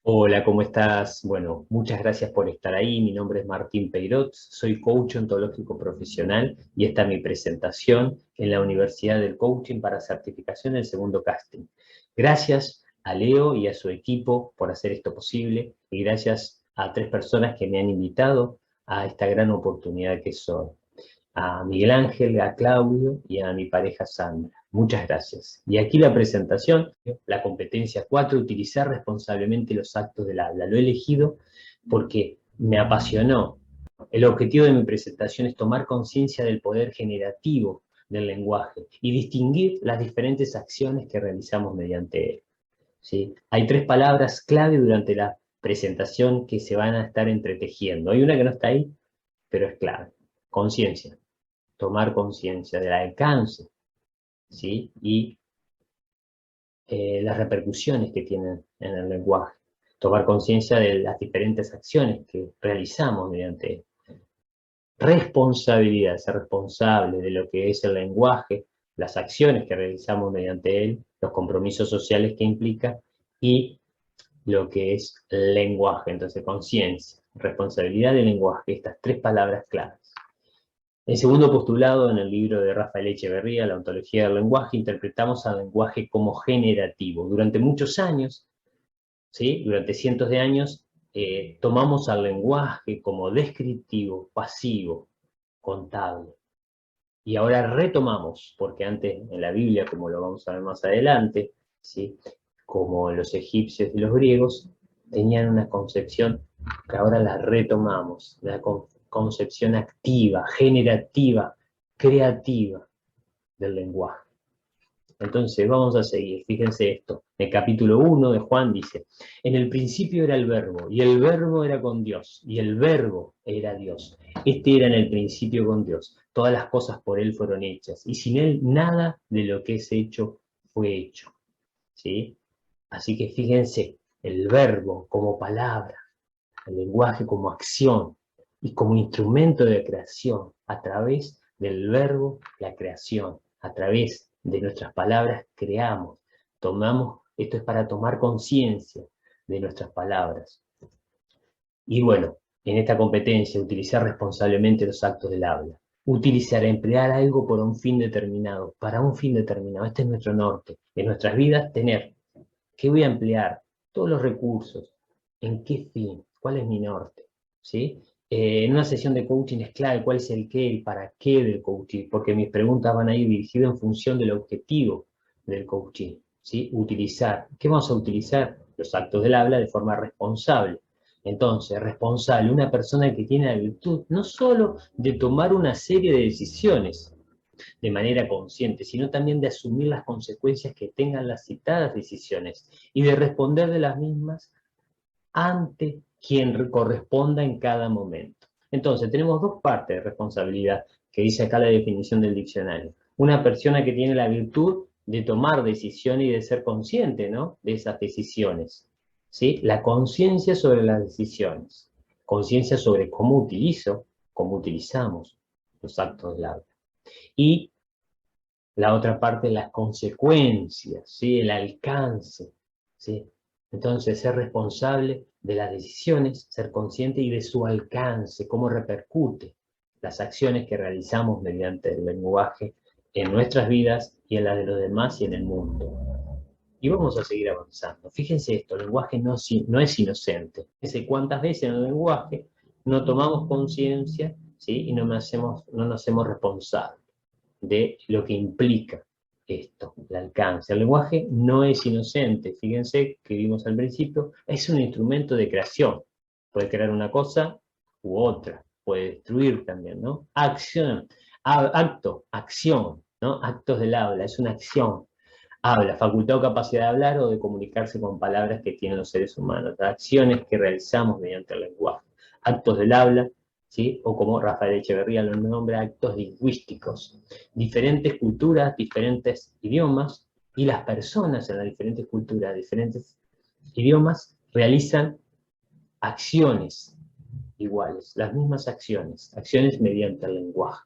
Hola, ¿cómo estás? Bueno, muchas gracias por estar ahí. Mi nombre es Martín Peirot, soy coach ontológico profesional y esta es mi presentación en la Universidad del Coaching para certificación del segundo casting. Gracias a Leo y a su equipo por hacer esto posible y gracias a tres personas que me han invitado a esta gran oportunidad que soy a Miguel Ángel, a Claudio y a mi pareja Sandra. Muchas gracias. Y aquí la presentación, la competencia 4, utilizar responsablemente los actos del habla. Lo he elegido porque me apasionó. El objetivo de mi presentación es tomar conciencia del poder generativo del lenguaje y distinguir las diferentes acciones que realizamos mediante él. ¿Sí? Hay tres palabras clave durante la presentación que se van a estar entretejiendo. Hay una que no está ahí, pero es clave. Conciencia, tomar conciencia del alcance, ¿sí? Y las repercusiones que tienen en el lenguaje. Tomar conciencia de las diferentes acciones que realizamos mediante él. Responsabilidad, ser responsable de lo que es el lenguaje, las acciones que realizamos mediante él, los compromisos sociales que implica y lo que es lenguaje. Entonces, conciencia, responsabilidad del lenguaje, estas tres palabras claves. El segundo postulado en el libro de Rafael Echeverría, La ontología del lenguaje, interpretamos al lenguaje como generativo. Durante muchos años, ¿sí? Durante cientos de años, tomamos al lenguaje como descriptivo, pasivo, contable. Y ahora retomamos, porque antes en la Biblia, como lo vamos a ver más adelante, ¿sí? Como los egipcios y los griegos, tenían una concepción que ahora la retomamos, la concepción activa, generativa, creativa del lenguaje. Entonces vamos a seguir, fíjense esto. En el capítulo 1 de Juan dice, en el principio era el verbo, y el verbo era con Dios, y el verbo era Dios. Este era en el principio con Dios. Todas las cosas por él fueron hechas, y sin él nada de lo que es hecho fue hecho. ¿Sí? Así que fíjense, el verbo como palabra, el lenguaje como acción y como instrumento de creación, a través del verbo, la creación, a través de nuestras palabras creamos, tomamos, esto es para tomar conciencia de nuestras palabras. Y bueno, en esta competencia, utilizar responsablemente los actos del habla. Utilizar, emplear algo por un fin determinado, para un fin determinado. Este es nuestro norte. En nuestras vidas, tener. ¿Qué voy a emplear? Todos los recursos. ¿En qué fin? ¿Cuál es mi norte? ¿Sí? En una sesión de coaching es clave cuál es el qué, el para qué del coaching, porque mis preguntas van a ir dirigidas en función del objetivo del coaching. ¿Sí? Utilizar. ¿Qué vamos a utilizar? Los actos del habla de forma responsable. Entonces, responsable, una persona que tiene la virtud no solo de tomar una serie de decisiones de manera consciente, sino también de asumir las consecuencias que tengan las citadas decisiones y de responder de las mismas ante quien corresponda en cada momento. Entonces, tenemos dos partes de responsabilidad que dice acá la definición del diccionario. Una persona que tiene la virtud de tomar decisiones y de ser consciente, ¿no?, de esas decisiones. ¿Sí? La conciencia sobre las decisiones. Conciencia sobre cómo utilizo, cómo utilizamos los actos del habla. Y la otra parte, las consecuencias, ¿sí? El alcance, ¿sí? Entonces, ser responsable de las decisiones, ser consciente y de su alcance, cómo repercute las acciones que realizamos mediante el lenguaje en nuestras vidas y en las de los demás y en el mundo. Y vamos a seguir avanzando. Fíjense esto, el lenguaje no es inocente. Fíjense cuántas veces en el lenguaje no tomamos conciencia, ¿sí? Y no nos hacemos responsables de lo que implica esto, el alcance. El lenguaje no es inocente, fíjense que vimos al principio, es un instrumento de creación. Puede crear una cosa u otra, puede destruir también, ¿no? Acción, acto, acción, ¿no? Actos del habla, es una acción. Habla, facultad o capacidad de hablar o de comunicarse con palabras que tienen los seres humanos, acciones que realizamos mediante el lenguaje. Actos del habla, ¿sí? O como Rafael Echeverría lo nombra, actos lingüísticos. Diferentes culturas, diferentes idiomas, y las personas en las diferentes culturas, diferentes idiomas, realizan acciones iguales, las mismas acciones, acciones mediante el lenguaje.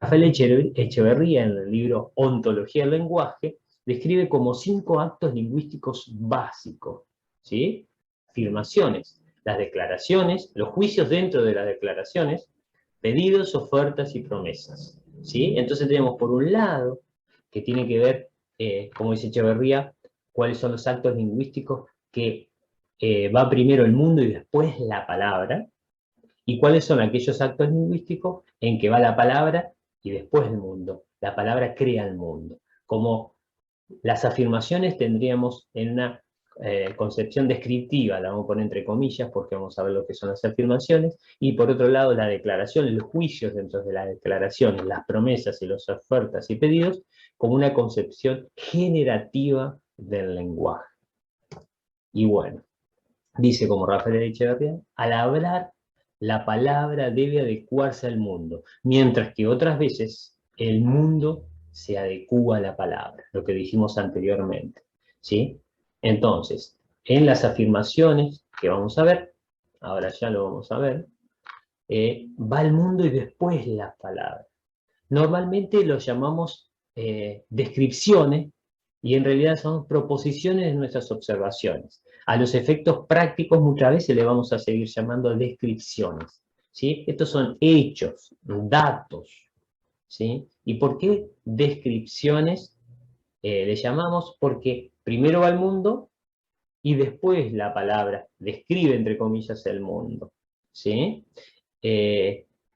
Rafael Echeverría, en el libro Ontología del lenguaje, describe como 5 actos lingüísticos básicos, ¿sí? afirmaciones, las declaraciones, los juicios dentro de las declaraciones, pedidos, ofertas y promesas, ¿sí? Entonces tenemos por un lado, que tiene que ver, como dice Echeverría, cuáles son los actos lingüísticos que va primero el mundo y después la palabra, y cuáles son aquellos actos lingüísticos en que va la palabra y después el mundo. La palabra crea el mundo. Como las afirmaciones tendríamos en una concepción descriptiva, la vamos a poner entre comillas porque vamos a ver lo que son las afirmaciones, y por otro lado la declaración, los juicios dentro de las declaraciones, las promesas y las ofertas y pedidos, como una concepción generativa del lenguaje. Y bueno, dice como Rafael Echeverría, al hablar, la palabra debe adecuarse al mundo, mientras que otras veces el mundo se adecúa a la palabra, lo que dijimos anteriormente, ¿sí? Entonces, en las afirmaciones que vamos a ver, ahora ya lo vamos a ver, va el mundo y después las palabras. Normalmente lo llamamos descripciones, y en realidad son proposiciones de nuestras observaciones. A los efectos prácticos muchas veces le vamos a seguir llamando descripciones, ¿sí? Estos son hechos, datos, ¿sí? ¿Y por qué descripciones le llamamos? Porque primero va el mundo y después la palabra describe, entre comillas, el mundo, ¿sí?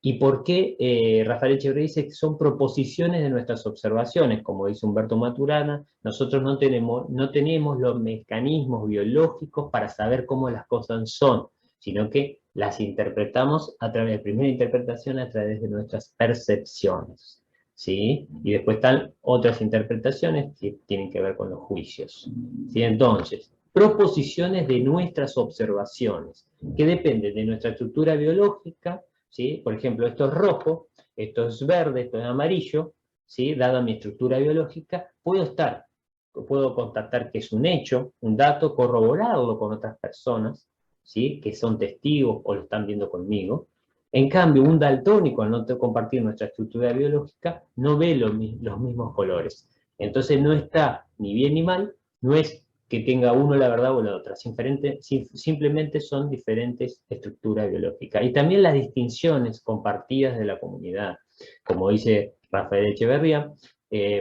¿Y por qué Rafael Echeverría dice que son proposiciones de nuestras observaciones? Como dice Humberto Maturana, nosotros no tenemos los mecanismos biológicos para saber cómo las cosas son, sino que las interpretamos a través de primera interpretación, a través de nuestras percepciones, ¿sí? Y después están otras interpretaciones que tienen que ver con los juicios, ¿sí? Entonces, proposiciones de nuestras observaciones, que dependen de nuestra estructura biológica, ¿sí? Por ejemplo, esto es rojo, esto es verde, esto es amarillo, ¿sí? Dada mi estructura biológica, puedo constatar que es un hecho, un dato, corroborarlo con otras personas, ¿sí? Que son testigos o lo están viendo conmigo. En cambio, un daltónico, al no compartir nuestra estructura biológica, no ve los mismos colores. Entonces no está ni bien ni mal, no es que tenga uno la verdad o la otra, simplemente son diferentes estructuras biológicas. Y también las distinciones compartidas de la comunidad. Como dice Rafael Echeverría,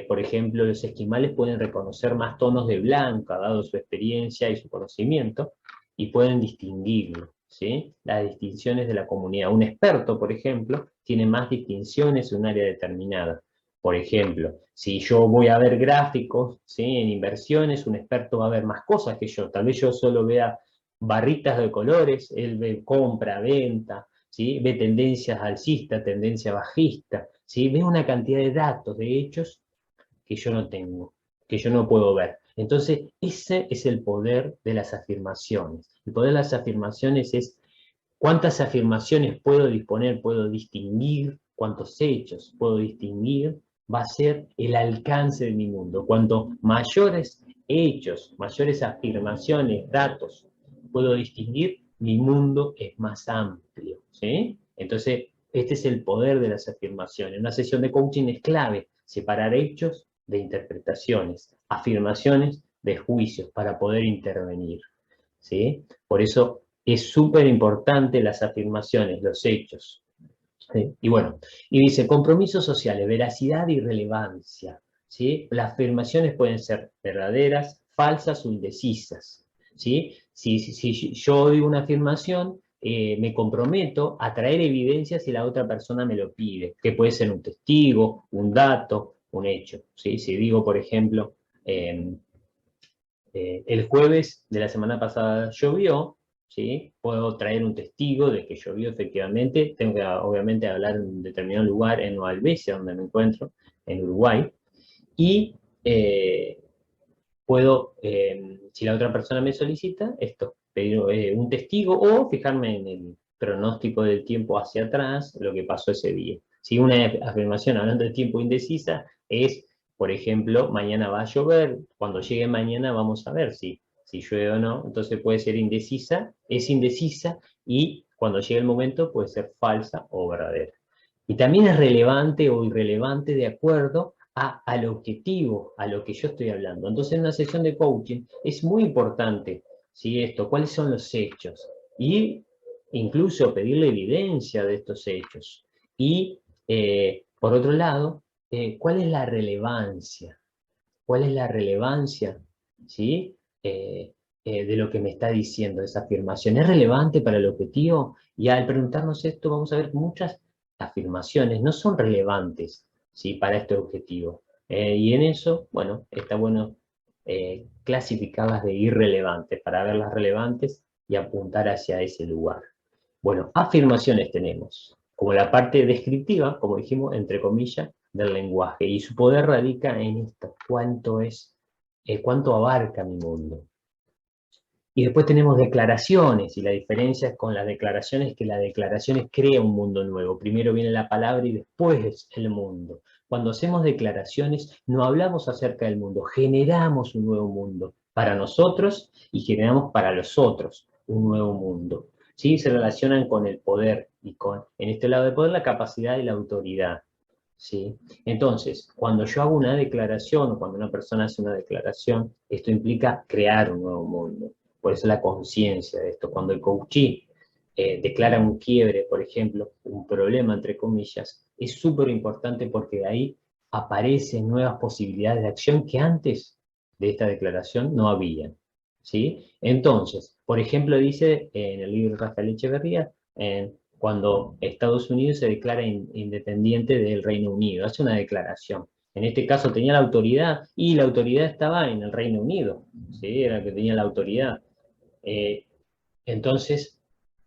por ejemplo, los esquimales pueden reconocer más tonos de blanca, dado su experiencia y su conocimiento, y pueden distinguirlo, ¿sí? Las distinciones de la comunidad. Un experto, por ejemplo, tiene más distinciones en un área determinada. Por ejemplo, si yo voy a ver gráficos, ¿sí? En inversiones, un experto va a ver más cosas que yo. Tal vez yo solo vea barritas de colores, él ve compra, venta, ¿sí? Ve tendencias alcistas, tendencia bajista, ¿sí? Ve una cantidad de datos, de hechos que yo no tengo, que yo no puedo ver. Entonces, ese es el poder de las afirmaciones. El poder de las afirmaciones es cuántas afirmaciones puedo disponer, puedo distinguir, cuántos hechos puedo distinguir, va a ser el alcance de mi mundo. Cuanto mayores hechos, mayores afirmaciones, datos puedo distinguir, mi mundo es más amplio, ¿sí? Entonces, este es el poder de las afirmaciones. Una sesión de coaching es clave, separar hechos de interpretaciones, afirmaciones de juicios para poder intervenir, ¿sí? Por eso es súper importante las afirmaciones, los hechos. ¿Sí? Y bueno, y dice compromisos sociales, veracidad y relevancia, ¿sí? Las afirmaciones pueden ser verdaderas, falsas o indecisas, ¿sí? Si yo digo una afirmación, me comprometo a traer evidencia si la otra persona me lo pide, que puede ser un testigo, un dato, un hecho, ¿sí? Si digo, por ejemplo, el jueves de la semana pasada llovió, ¿sí? Puedo traer un testigo de que llovió efectivamente, tengo que obviamente hablar en un determinado lugar en Nueva Albesia, donde me encuentro, en Uruguay, y puedo, si la otra persona me solicita, esto, pedir un testigo o fijarme en el pronóstico del tiempo hacia atrás, lo que pasó ese día. Si una afirmación hablando de tiempo indecisa es, por ejemplo, mañana va a llover, cuando llegue mañana vamos a ver si llueve o no, entonces puede ser indecisa, es indecisa, y cuando llegue el momento puede ser falsa o verdadera. Y también es relevante o irrelevante de acuerdo al objetivo, a lo que yo estoy hablando. Entonces en una sesión de coaching es muy importante, ¿sí? Esto, ¿cuáles son los hechos? Y incluso pedirle evidencia de estos hechos. Y, por otro lado, ¿cuál es la relevancia? ¿Cuál es la relevancia, ¿sí? De lo que me está diciendo esa afirmación? ¿Es relevante para el objetivo? Y al preguntarnos esto, vamos a ver que muchas afirmaciones no son relevantes, ¿sí? Para este objetivo. Y en eso, bueno, está bueno clasificarlas de irrelevantes para ver las relevantes y apuntar hacia ese lugar. Bueno, afirmaciones tenemos, como la parte descriptiva, como dijimos, entre comillas, del lenguaje, y su poder radica en esto, cuánto abarca mi mundo. Y después tenemos declaraciones, y la diferencia con las declaraciones es que las declaraciones crean un mundo nuevo. Primero viene la palabra y después el mundo. Cuando hacemos declaraciones, no hablamos acerca del mundo, generamos un nuevo mundo para nosotros y generamos para los otros un nuevo mundo. ¿Sí? Se relacionan con el poder y con, en este lado del poder, la capacidad y la autoridad. ¿Sí? Entonces, cuando yo hago una declaración o cuando una persona hace una declaración, esto implica crear un nuevo mundo. Por eso la conciencia de esto. Cuando el coachee declara un quiebre, por ejemplo, un problema, entre comillas, es súper importante porque de ahí aparecen nuevas posibilidades de acción que antes de esta declaración no habían. ¿Sí? Entonces, por ejemplo, dice en el libro de Rafael Echeverría, cuando Estados Unidos se declara independiente del Reino Unido, hace una declaración. En este caso tenía la autoridad y la autoridad estaba en el Reino Unido, ¿sí? Era el que tenía la autoridad. Eh, entonces,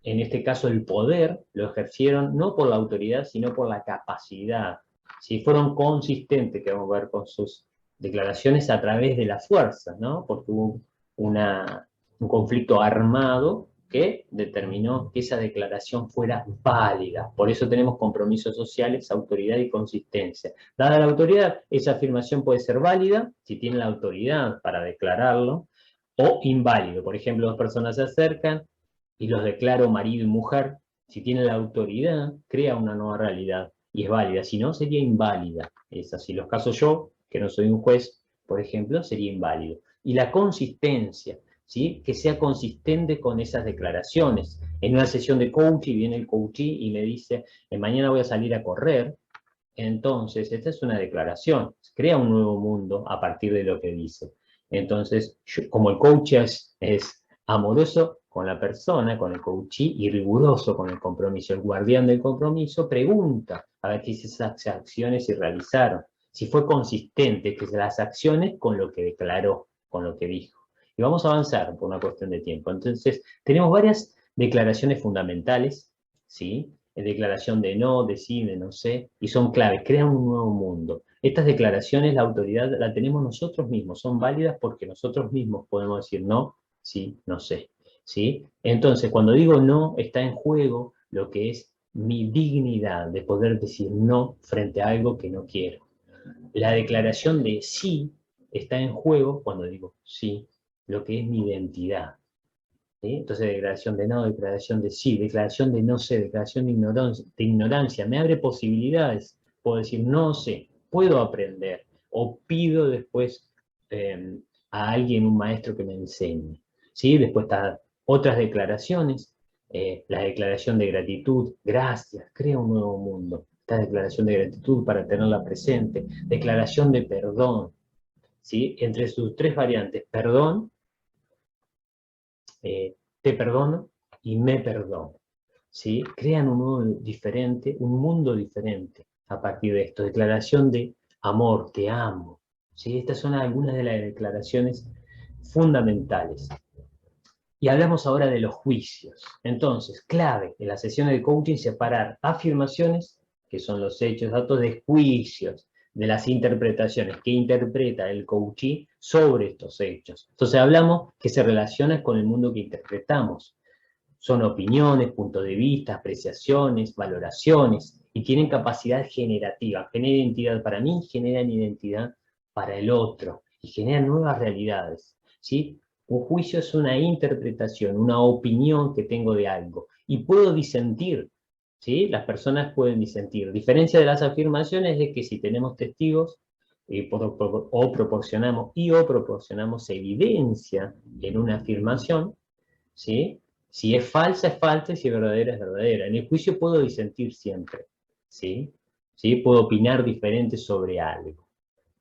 en este caso el poder lo ejercieron no por la autoridad, sino por la capacidad. Si fueron consistentes, que vamos a ver con sus declaraciones, a través de la fuerza, ¿no? Porque hubo un conflicto armado que determinó que esa declaración fuera válida. Por eso tenemos compromisos sociales, autoridad y consistencia. Dada la autoridad, esa afirmación puede ser válida si tiene la autoridad para declararlo, o inválido. Por ejemplo, dos personas se acercan y los declaro marido y mujer. Si tiene la autoridad, crea una nueva realidad y es válida. Si no, sería inválida. Es así. Los casos yo, que no soy un juez, por ejemplo, sería inválido. Y la consistencia, ¿sí? Que sea consistente con esas declaraciones. En una sesión de coaching viene el coachee y me dice, mañana voy a salir a correr. Entonces, esta es una declaración. Crea un nuevo mundo a partir de lo que dice. Entonces, como el coach es amoroso con la persona, con el coachee, y riguroso con el compromiso, el guardián del compromiso, pregunta a ver qué hizo esas acciones y realizaron. Si fue consistente que las acciones con lo que declaró, con lo que dijo. Y vamos a avanzar por una cuestión de tiempo. Entonces, tenemos varias declaraciones fundamentales, ¿sí? Declaración de no, de sí, de no sé, y son claves, crean un nuevo mundo. Estas declaraciones, la autoridad la tenemos nosotros mismos, son válidas porque nosotros mismos podemos decir no, sí, no sé. ¿Sí? Entonces, cuando digo no, está en juego lo que es mi dignidad de poder decir no frente a algo que no quiero. La declaración de sí está en juego cuando digo sí, lo que es mi identidad. ¿Sí? Entonces, declaración de no, declaración de sí, declaración de no sé, declaración de ignorancia, me abre posibilidades. Puedo decir no sé, puedo aprender, o pido después a alguien, un maestro que me enseñe. ¿Sí? Después están otras declaraciones, la declaración de gratitud, gracias, crea un nuevo mundo. Esta declaración de gratitud para tenerla presente, declaración de perdón, ¿sí? Entre sus tres variantes, perdón, te perdono y me perdono. ¿Sí? Crean un mundo diferente, un mundo diferente a partir de esto. Declaración de amor, te amo. ¿Sí? Estas son algunas de las declaraciones fundamentales. Y hablamos ahora de los juicios. Entonces, clave en las sesiones de coaching separar afirmaciones, que son los hechos, datos, de juicios, de las interpretaciones que interpreta el coachee sobre estos hechos. Entonces hablamos que se relaciona con el mundo que interpretamos. Son opiniones, puntos de vista, apreciaciones, valoraciones, y tienen capacidad generativa. Generan identidad para mí, generan identidad para el otro, y generan nuevas realidades. ¿Sí? Un juicio es una interpretación, una opinión que tengo de algo, y puedo disentir. ¿Sí? Las personas pueden disentir. Diferencia de las afirmaciones es que si tenemos testigos, o proporcionamos evidencia en una afirmación, ¿sí? Si es falsa, es falsa, y si es verdadera, es verdadera. En el juicio puedo disentir siempre, ¿sí? ¿Sí? Puedo opinar diferente sobre algo,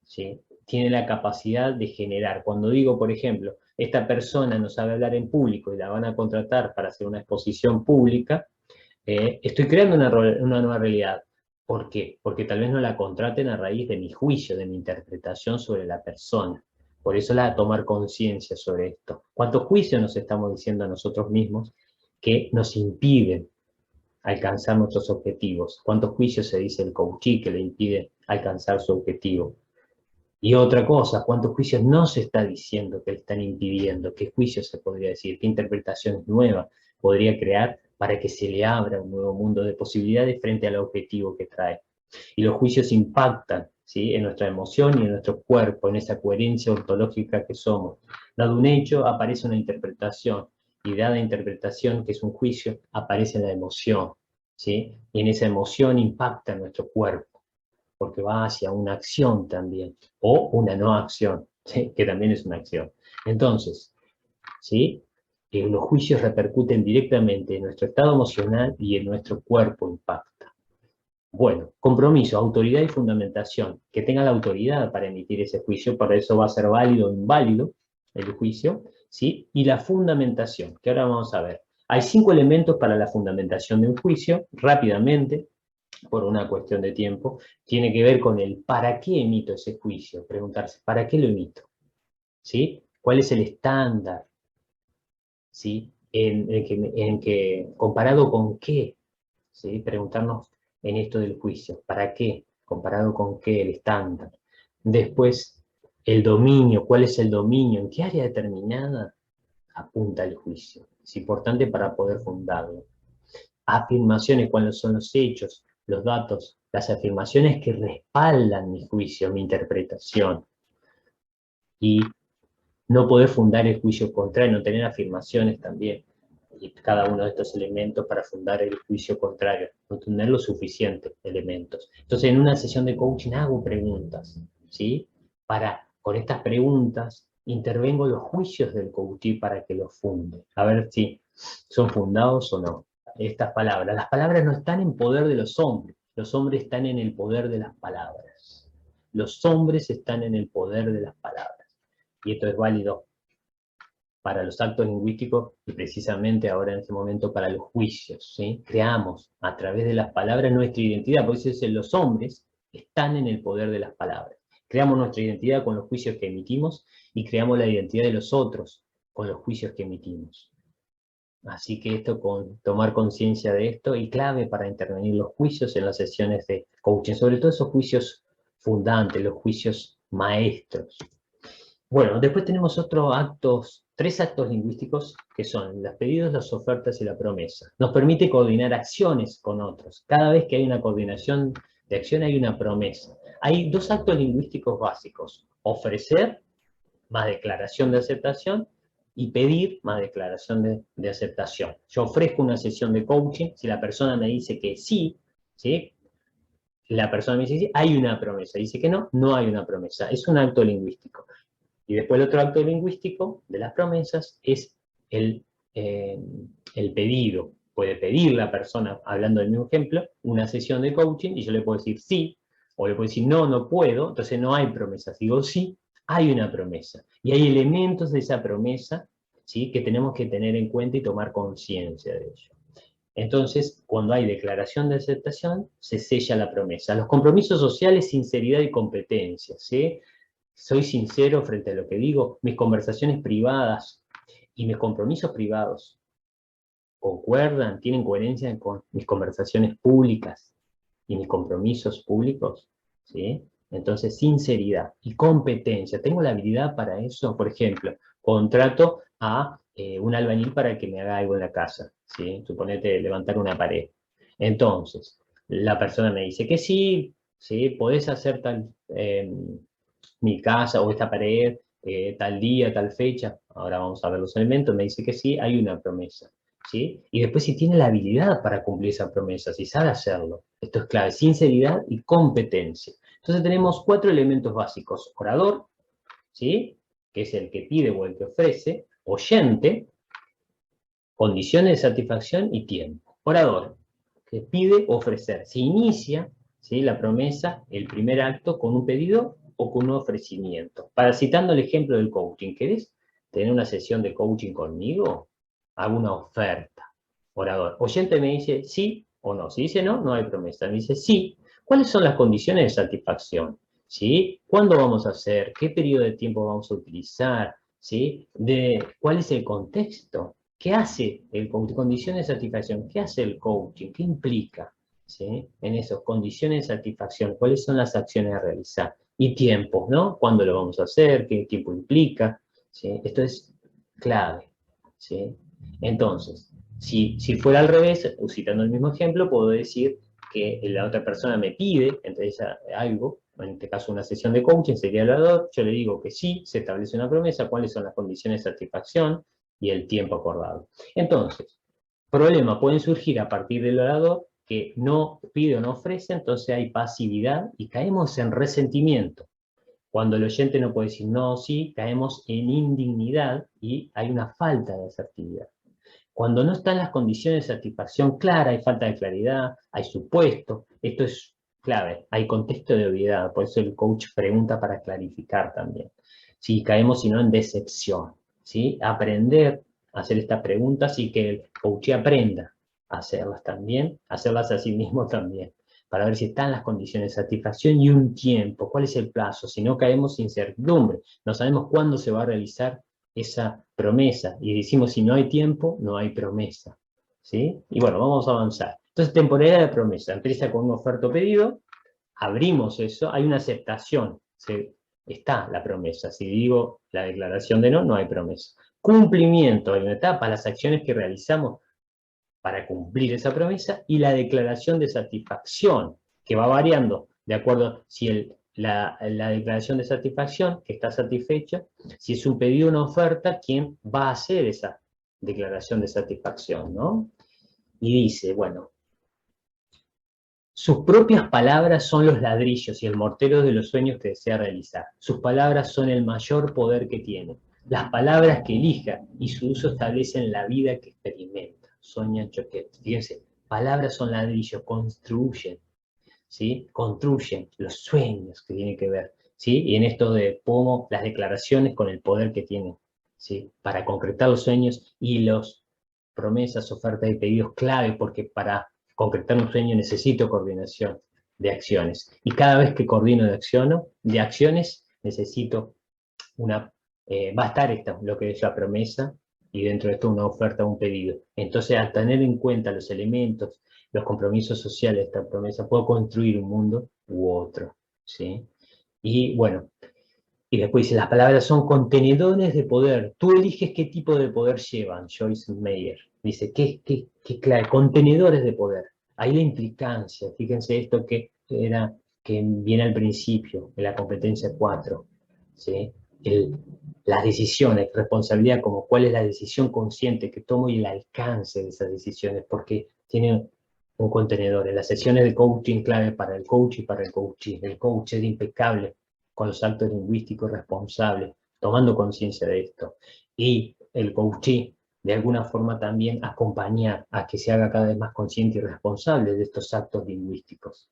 ¿sí? Tiene la capacidad de generar. Cuando digo, por ejemplo, esta persona no sabe hablar en público y la van a contratar para hacer una exposición pública, estoy creando una nueva realidad. ¿Por qué? Porque tal vez no la contraten a raíz de mi juicio, de mi interpretación sobre la persona. Por eso la tomar conciencia sobre esto. ¿Cuántos juicios nos estamos diciendo a nosotros mismos que nos impiden alcanzar nuestros objetivos? ¿Cuántos juicios se dice el coachí que le impide alcanzar su objetivo? Y otra cosa, ¿cuántos juicios no se está diciendo que le están impidiendo? ¿Qué juicios se podría decir? ¿Qué interpretaciones nuevas podría crear para que se le abra un nuevo mundo de posibilidades frente al objetivo que trae? Y los juicios impactan, ¿sí?, en nuestra emoción y en nuestro cuerpo, en esa coherencia ontológica que somos. Dado un hecho, aparece una interpretación, y dada interpretación, que es un juicio, aparece la emoción, ¿sí? Y en esa emoción impacta nuestro cuerpo, porque va hacia una acción también, o una no acción, ¿sí?, que también es una acción. Entonces, ¿sí?, los juicios repercuten directamente en nuestro estado emocional y en nuestro cuerpo impacta. Bueno, compromiso, autoridad y fundamentación. Que tenga la autoridad para emitir ese juicio, para eso va a ser válido o inválido el juicio, ¿sí? Y la fundamentación, que ahora vamos a ver. Hay 5 elementos para la fundamentación de un juicio, rápidamente, por una cuestión de tiempo. Tiene que ver con el para qué emito ese juicio, preguntarse, ¿para qué lo emito? ¿Sí? ¿Cuál es el estándar? ¿Sí? ¿Comparado con qué? ¿Sí? Preguntarnos en esto del juicio, ¿para qué? ¿Comparado con qué? El estándar. Después, el dominio, ¿cuál es el dominio? ¿En qué área determinada apunta el juicio? Es importante para poder fundarlo. Afirmaciones, ¿cuáles son los hechos, los datos, las afirmaciones que respaldan mi juicio, mi interpretación? Y no poder fundar el juicio contrario, no tener afirmaciones también, y cada uno de estos elementos para fundar el juicio contrario, no tener los suficientes elementos. Entonces, en una sesión de coaching hago preguntas, ¿sí? Con estas preguntas, intervengo los juicios del coachee para que los funde, a ver si son fundados o no. Estas palabras, las palabras no están en poder de los hombres están en el poder de las palabras. Los hombres están en el poder de las palabras. Y esto es válido para los actos lingüísticos y precisamente ahora en este momento para los juicios, ¿sí? Creamos a través de las palabras nuestra identidad, por eso dicen los hombres están en el poder de las palabras. Creamos nuestra identidad con los juicios que emitimos y creamos la identidad de los otros con los juicios que emitimos. Así que esto, con tomar conciencia de esto, y clave para intervenir los juicios en las sesiones de coaching, sobre todo esos juicios fundantes, los juicios maestros. Bueno, después tenemos tres actos lingüísticos que son los pedidos, las ofertas y la promesa. Nos permite coordinar acciones con otros. Cada vez que hay una coordinación de acción hay una promesa. Hay 2 actos lingüísticos básicos: ofrecer, más declaración de aceptación, y pedir, más declaración de aceptación. Yo ofrezco una sesión de coaching, si la persona me dice que sí, ¿sí?, la persona me dice sí, hay una promesa. Dice que no, no hay una promesa. Es un acto lingüístico. Y después el otro acto lingüístico de las promesas es eh, el pedido. Puede pedir la persona, hablando del mismo ejemplo, una sesión de coaching y yo le puedo decir sí, o le puedo decir no, no puedo, entonces no hay promesas. Digo sí, hay una promesa. Y hay elementos de esa promesa, ¿sí?, que tenemos que tener en cuenta y tomar conciencia de ello. Entonces, cuando hay declaración de aceptación, se sella la promesa. Los compromisos sociales, sinceridad y competencia, ¿sí? Soy sincero frente a lo que digo, mis conversaciones privadas y mis compromisos privados concuerdan, tienen coherencia con mis conversaciones públicas y mis compromisos públicos, ¿sí? Entonces, sinceridad y competencia. ¿Tengo la habilidad para eso? Por ejemplo, contrato a un albañil para que me haga algo en la casa, ¿sí? Suponete levantar una pared. Entonces, la persona me dice que sí, ¿sí?, podés hacer mi casa o esta pared, tal día, tal fecha. Ahora vamos a ver los elementos. Me dice que sí, hay una promesa, ¿sí? Y después si tiene la habilidad para cumplir esa promesa, si sabe hacerlo. Esto es clave: sinceridad y competencia. Entonces tenemos 4 elementos básicos: orador, ¿sí?, que es el que pide o el que ofrece; oyente, condiciones de satisfacción y tiempo. Orador, que pide ofrecer. Se inicia, ¿sí?, la promesa, el primer acto, con un pedido o con un ofrecimiento. Para citando el ejemplo del coaching, ¿querés tener una sesión de coaching conmigo? Hago una oferta. Orador, oyente me dice sí o no. Si dice no, no hay promesa. Me dice sí. ¿Cuáles son las condiciones de satisfacción? ¿Sí? ¿Cuándo vamos a hacer? ¿Qué periodo de tiempo vamos a utilizar? ¿Sí? ¿Cuál es el contexto? ¿Qué hace el coaching? Condiciones de satisfacción. ¿Qué hace el coaching? ¿Qué implica? ¿Sí? En esas condiciones de satisfacción, ¿cuáles son las acciones a realizar? Y tiempos, ¿no? ¿Cuándo lo vamos a hacer? ¿Qué tiempo implica? ¿Sí? Esto es clave, ¿sí? Entonces, si fuera al revés, citando el mismo ejemplo, puedo decir que la otra persona me pide, entonces algo, en este caso una sesión de coaching, sería el orador, yo le digo que sí, se establece una promesa, cuáles son las condiciones de satisfacción y el tiempo acordado. Entonces, problemas pueden surgir a partir del orador que no pide o no ofrece, entonces hay pasividad y caemos en resentimiento. Cuando el oyente no puede decir no o sí, caemos en indignidad y hay una falta de asertividad. Cuando no están las condiciones de satisfacción clara, hay falta de claridad, hay supuesto, esto es clave, hay contexto de obviedad, por eso el coach pregunta para clarificar también. Si caemos sino en decepción, ¿sí? Aprender a hacer estas preguntas y que el coach aprenda a hacerlas también, hacerlas a sí mismo también, para ver si están las condiciones de satisfacción y un tiempo, cuál es el plazo, si no caemos en incertidumbre, no sabemos cuándo se va a realizar esa promesa, y decimos si no hay tiempo, no hay promesa, ¿sí? Y bueno, vamos a avanzar. Entonces, temporalidad de promesa, empieza con un oferta o pedido, abrimos eso, hay una aceptación, está la promesa, si digo la declaración de no, no hay promesa. Cumplimiento, hay una etapa, las acciones que realizamos para cumplir esa promesa, y la declaración de satisfacción, que va variando de acuerdo si la declaración de satisfacción, que está satisfecho, si es un pedido o una oferta, ¿quién va a hacer esa declaración de satisfacción, ¿no? Y dice, bueno, sus propias palabras son los ladrillos y el mortero de los sueños que desea realizar. Sus palabras son el mayor poder que tiene. Las palabras que elija y su uso establecen la vida que experimenta. Sonia Choquet. Fíjense, palabras son ladrillos, construyen, ¿sí? Construyen los sueños que tienen que ver, ¿sí? Y en esto de cómo las declaraciones con el poder que tienen, ¿sí? Para concretar los sueños y las promesas, ofertas y pedidos clave, porque para concretar un sueño necesito coordinación de acciones. Y cada vez que coordino de acciones, necesito va a estar lo que es la promesa, y dentro de esto una oferta, un pedido. Entonces, al tener en cuenta los elementos, los compromisos sociales de esta promesa, puedo construir un mundo u otro, ¿sí? Y bueno, y después dice, las palabras son contenedores de poder. Tú eliges qué tipo de poder llevan, Joyce Meyer. Dice, ¿qué clave? Contenedores de poder. Ahí la implicancia, fíjense esto que viene al principio, de la competencia 4, ¿sí? Las decisiones, responsabilidad, como cuál es la decisión consciente que tomo y el alcance de esas decisiones, porque tiene un contenedor. En las sesiones de coaching clave para el coach y para el coachee. El coach es impecable con los actos lingüísticos responsables, tomando conciencia de esto. Y el coachee, de alguna forma, también acompañar a que se haga cada vez más consciente y responsable de estos actos lingüísticos.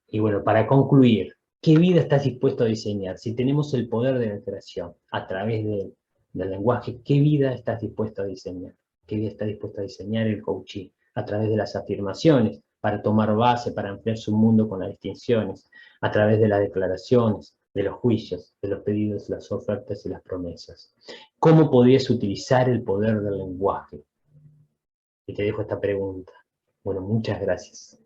Y bueno, para concluir, ¿qué vida estás dispuesto a diseñar? Si tenemos el poder de la creación a través del lenguaje, ¿qué vida estás dispuesto a diseñar? ¿Qué vida está dispuesto a diseñar el coachee? A través de las afirmaciones, para tomar base, para ampliar su mundo con las distinciones, a través de las declaraciones, de los juicios, de los pedidos, las ofertas y las promesas. ¿Cómo podrías utilizar el poder del lenguaje? Y te dejo esta pregunta. Bueno, muchas gracias.